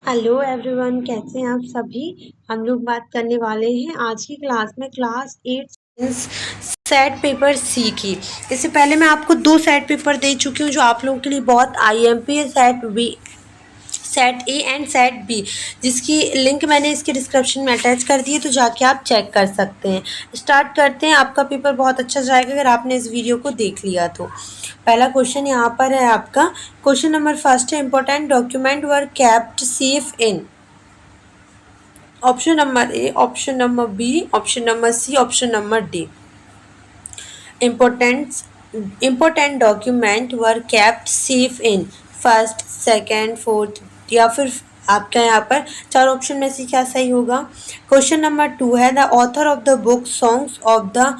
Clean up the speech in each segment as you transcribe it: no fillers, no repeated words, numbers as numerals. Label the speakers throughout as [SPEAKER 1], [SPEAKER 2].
[SPEAKER 1] Hello everyone, कैसे हैं आप सभी। हम लोग बात करने वाले हैं आज की क्लास में क्लास 8 सेट पेपर सी की। इससे पहले मैं आपको 2 सेट पेपर दे चुकी हूँ जो आप लोगों के लिए बहुत आईएमपी है, set B, set A and set B, जिसकी लिंक मैंने इसके डिस्क्रिप्शन में अटैच कर दी है, तो जाके आप चेक कर सकते हैं। स्टार्ट करते हैं। आपका पेपर बहुत अच्छा जाएगा अगर आपने इस वीडियो को देख लिया तो। पहला क्वेश्चन यहाँ पर है आपका। क्वेश्चन नंबर फर्स्ट है, important document were kept safe in. Option number A, option number B, option number C, option number D. Important document were kept safe in first, second, fourth, या फिर आपका यहाँ पर 4 ऑप्शन में से क्या सही होगा। क्वेश्चन नंबर 2 है, the author of the book songs of the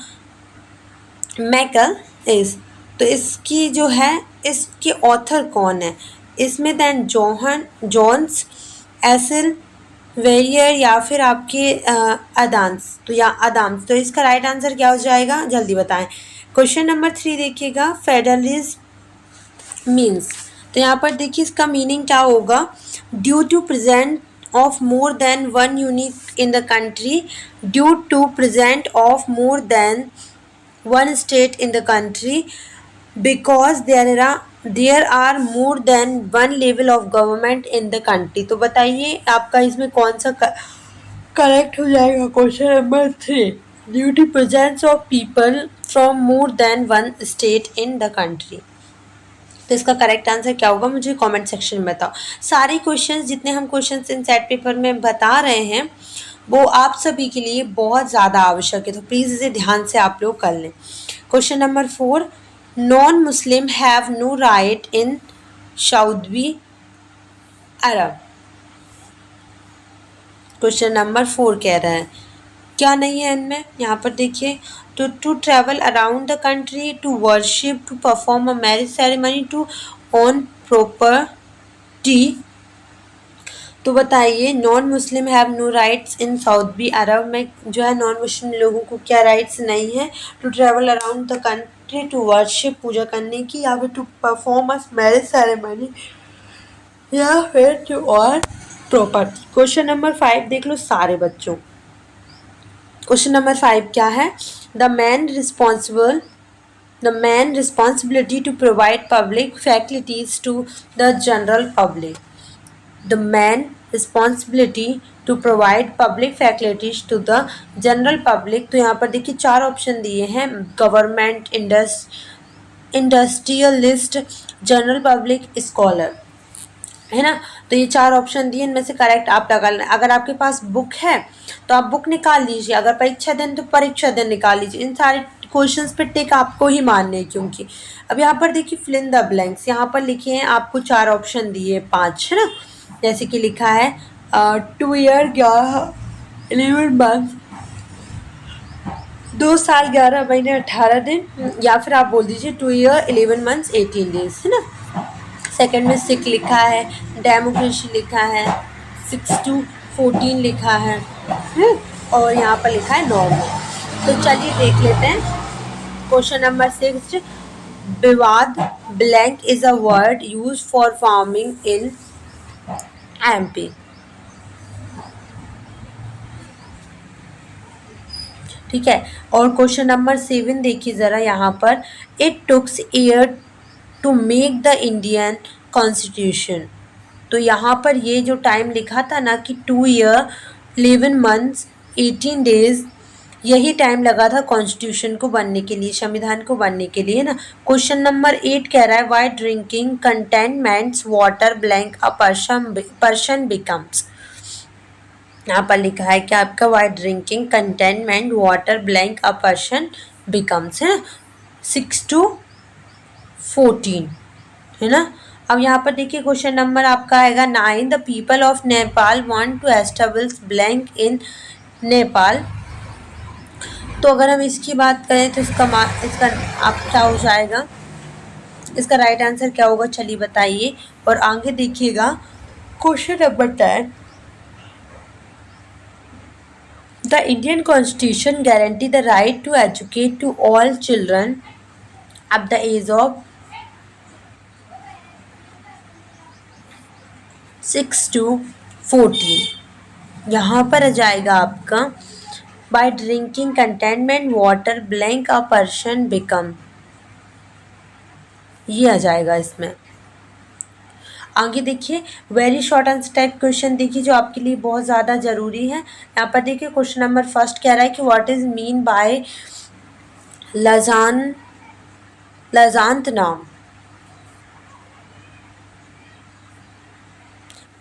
[SPEAKER 1] Maikal is. तो इसकी जो है, इसके ऑथर कौन है। इसमें दैन जॉन्स, एसिल, वेरियर, या फिर आपके अदांस, तो या अदाम्स। तो इसका राइट आंसर क्या हो जाएगा, जल्दी बताएं। क्वेश्चन नंबर 3 देखिएगा, फेडरलिज्म मीन्स। तो यहाँ पर देखिए इसका मीनिंग क्या होगा। Due to present of more than one unit in the country, due to present of more than one state in the country, because there are more than one level of government in the country। तो बताइए आपका इसमें कौन सा correct हो जाएगा। Question number 3, due to presence of people from more than one state in the country. तो इसका करेक्ट आंसर क्या होगा, मुझे कमेंट सेक्शन में बताओ। सारे क्वेश्चंस जितने हम क्वेश्चंस इन सेट पेपर में बता रहे हैं वो आप सभी के लिए बहुत ज़्यादा आवश्यक है, तो प्लीज़ इसे ध्यान से आप लोग कर लें। Question number 4, non Muslim have no right in Saudi Arab. Question number 4 कह रहा है क्या नहीं है इनमें। यहाँ पर देखिए, to travel around the country, to worship, to perform a marriage ceremony, to own property. तो बताइए, non Muslim have no rights in Saudi Arabia में जो है नॉन मुस्लिम लोगों को क्या राइट्स नहीं है। To travel around the country, to worship, पूजा करने की, या फिर to perform a marriage ceremony, या फिर to own property. Question number 5 देख लो सारे बच्चों। क्वेश्चन नंबर 5 क्या है, the man responsibility to provide public facilities to the general public। the main responsibility to provide public facilities to the general public। तो यहाँ पर देखिए 4 ऑप्शन दिए हैं, government, industrialist, general public, scholar, है ना। तो ये 4 ऑप्शन दिए, इनमें से करेक्ट आप लगा लें। अगर आपके पास बुक है तो आप बुक निकाल लीजिए, अगर परीक्षा दिन तो परीक्षा दिन निकाल लीजिए। इन सारे क्वेश्चंस पे टिक आपको ही मानने हैं, क्योंकि अब यहाँ पर देखिए फिल इन द ब्लैंक्स, यहाँ पर लिखे हैं आपको 4 ऑप्शन दिए 5, है ना। जैसे कि लिखा है 2 ईयर 11 मंथ, 2 साल 11 महीने 18 दिन, या फिर आप बोल दीजिए 2 ईयर 11 मंथ्स 18 डेज, है ना। सेकंड में 6 लिखा है, डेमोक्रेसी लिखा है, 6 to 14 लिखा है, और यहाँ पर लिखा है नॉर्मल। तो चलिए देख लेते हैं क्वेश्चन नंबर 6। विवाद blank is a word use for farming in MP. ठीक है। और क्वेश्चन नंबर 7 देखिए ज़रा यहाँ पर, it took year to make the Indian constitution. तो यहाँ पर ये जो टाइम लिखा था ना कि 2 ईयर 11 मंथ्स 18 डेज, यही टाइम लगा था कॉन्स्टिट्यूशन को बनने के लिए, संविधान को बनने के लिए ना। क्वेश्चन नंबर 8 कह रहा है, why drinking containments water blank a person becomes. यहाँ पर लिखा है कि आपका why drinking containment water blank a person becomes, है ना, 6 to 14, है ना। अब यहाँ पर देखिए क्वेश्चन नंबर आपका आएगा 9, the people of Nepal want to establish blank in Nepal. तो अगर हम इसकी बात करें तो इसका आप क्या हो जाएगा, इसका राइट आंसर क्या होगा, चलिए बताइए। और आगे देखिएगा question number 10, the Indian constitution guarantee the right to educate to all children up the age of 6 to 14 यहाँ पर आ जाएगा आपका by drinking containment water blank a person become, ये आ जाएगा इसमें। आगे देखिए very short answer type question देखिए जो आपके लिए बहुत ज़्यादा ज़रूरी है। यहाँ पर देखिए क्वेश्चन नंबर फर्स्ट कह रहा है कि व्हाट इज मीन बाय लजांत नाम,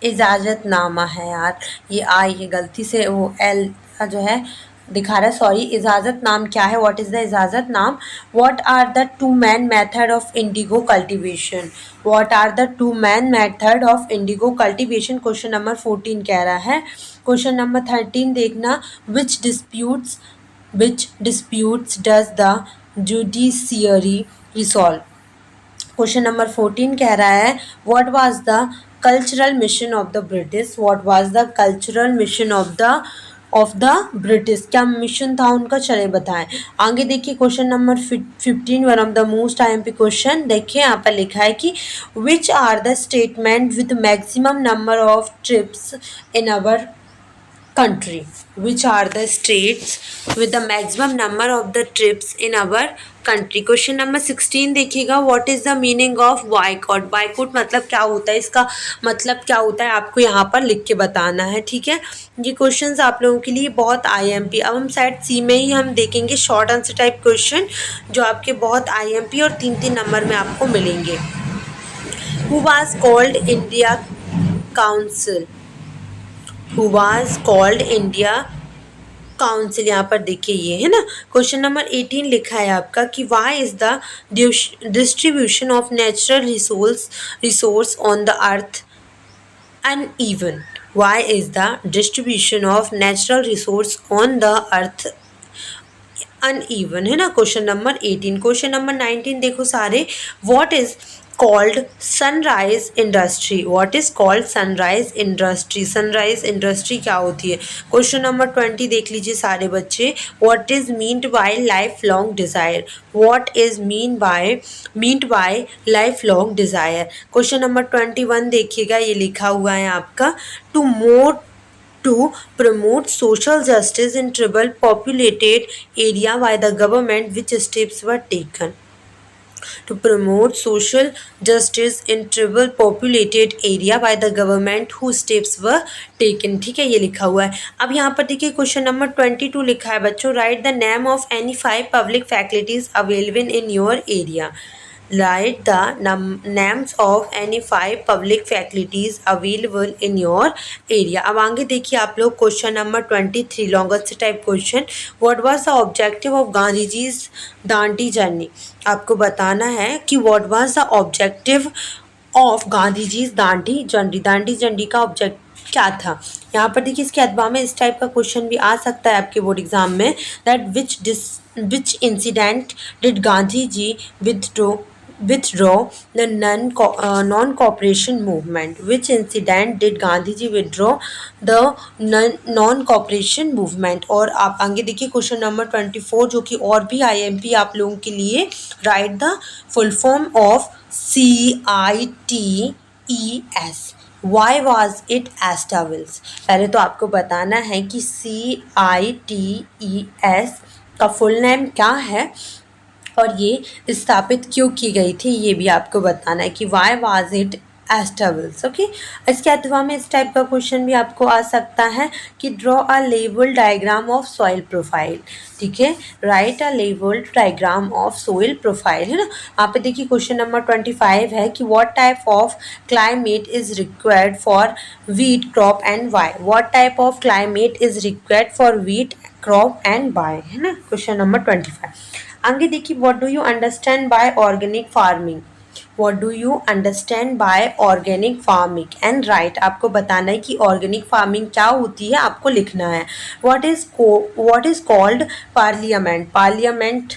[SPEAKER 1] इजाज़तनामा है यार, ये गलती से वो एल का जो है दिखा रहा है, सॉरी। इजाज़त नाम क्या है, व्हाट इज़ द इजाज़त नाम। What are the two main method of indigo cultivation, what are the two main method of indigo cultivation, question number 14 कह रहा है। क्वेश्चन नंबर 13 देखना, which disputes does the judiciary resolve, question number 14 कह रहा है what was the cultural mission of the British, what was the cultural mission of the British, क्या mission था उनका, चले बताएं। आगे देखिए question number 15 one of the most IMP question, देखिए यहाँ पर लिखा है कि which are the statement with maximum number of trips in our country, which are the states with the maximum number of the trips in our country। Question number 16 देखिएगा, what is the meaning of boycott, boycott मतलब क्या होता है, इसका मतलब क्या होता है आपको यहाँ पर लिख के बताना है, ठीक है। ये क्वेश्चंस आप लोगों के लिए बहुत आईएमपी, अब हम साइड सी में ही हम देखेंगे शॉर्ट आंसर टाइप क्वेश्चन जो आपके बहुत आईएमपी और 3-3 नंबर में आपको मिलेंगे। Who was called India council, who was called India council, यहाँ पर देखिए ये है ना। क्वेश्चन नंबर 18 लिखा है आपका कि why is the distribution of natural resource on the earth uneven, why is the distribution of natural resource on the earth uneven, है ना। Question number 18। क्वेश्चन नंबर 19 देखो सारे, what is called sunrise industry, what is called sunrise industry, sunrise industry क्या होती है। Question number 20 देख लीजिए सारे बच्चे, what is meant by life long desire, what is meant by life long desire. Question number 21 देखिएगा, ये लिखा हुआ है आपका, to promote social justice in tribal populated area by the government, which steps were taken, to promote social justice in tribal populated area by the government, whose steps were taken, ठीक है, ये लिखा हुआ है। अब यहाँ पर देखिए क्वेश्चन नंबर 22 लिखा है बच्चों, right the name of any 5 public faculties available in your area, write the names of any 5 public faculties available in your area। अब आगे देखिए आप लोग question number 23 longest type question, what was the objective of Gandhi जीज Dandi journey, आपको बताना है कि what was the objective of Gandhi जीज दांडी जर्नी का ऑब्जेक्ट क्या था। यहाँ पर देखिए इसके अथवा में इस टाइप का क्वेश्चन भी आ सकता है आपके बोर्ड एग्जाम में, that which incident did Gandhi ji withdraw the non-cooperation movement, which incident did Gandhi ji withdraw the non-cooperation movement। और आप आगे देखिए क्वेश्चन नंबर 24 जो कि और भी आईएमपी आप लोगों के लिए, right the full form of CITES, why was it establish. पहले तो आपको बताना है कि CITES का फुल नेम क्या है और ये स्थापित क्यों की गई थी, ये भी आपको बताना है कि why was it establish. Okay, इसके अथवा में इस टाइप का क्वेश्चन भी आपको आ सकता है कि draw a level diagram of soil profile, ठीक है, right a level diagram of soil profile, है ना। यहाँ पे देखिए क्वेश्चन नंबर 25 है कि what type of climate is required for wheat crop and why, what type of climate is required for wheat crop and why, है ना। Question number 25। आगे देखिए, what do you understand by organic farming, what do you understand by organic farming and write, आपको बताना है कि organic farming क्या होती है, आपको लिखना है। What is called parliament, parliament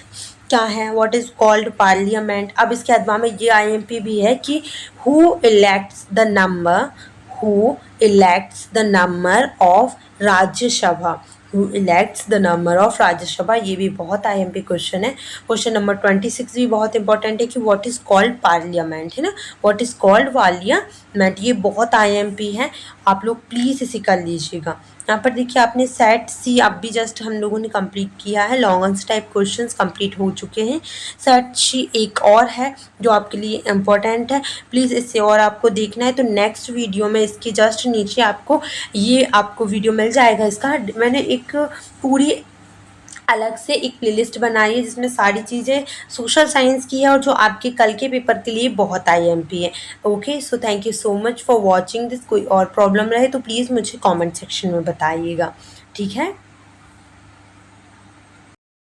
[SPEAKER 1] क्या है, व्हाट इज कॉल्ड पार्लियामेंट। अब इसके अथवा में ये आईएमपी भी है कि who elects the number of Rajya Sabha, who elects the number of Rajya Sabha, ये भी बहुत आईएमपी क्वेश्चन है। क्वेश्चन नंबर 26 भी बहुत इंपॉर्टेंट है कि व्हाट इज कॉल्ड पार्लियामेंट, है ना, व्हाट इज कॉल्ड पार्लियामेंट, ये बहुत आईएमपी है। आप लोग प्लीज़ इसे कर लीजिएगा। यहाँ पर देखिए आपने सेट सी अब भी जस्ट हम लोगों ने कंप्लीट किया है, long answer type questions complete हो चुके हैं। सेट सी एक और है जो आपके लिए इम्पोर्टेंट है, प्लीज़ इसे और आपको देखना है तो नेक्स्ट वीडियो में इसके जस्ट नीचे आपको वीडियो मिल जाएगा। इसका मैंने एक पूरी अलग से एक प्लेलिस्ट बनाई है जिसमें सारी चीज़ें सोशल साइंस की है और जो आपके कल के पेपर के लिए बहुत आईएमपी है। Okay, so thank you so much for watching this. कोई और प्रॉब्लम रहे तो प्लीज़ मुझे कमेंट सेक्शन में बताइएगा, ठीक है।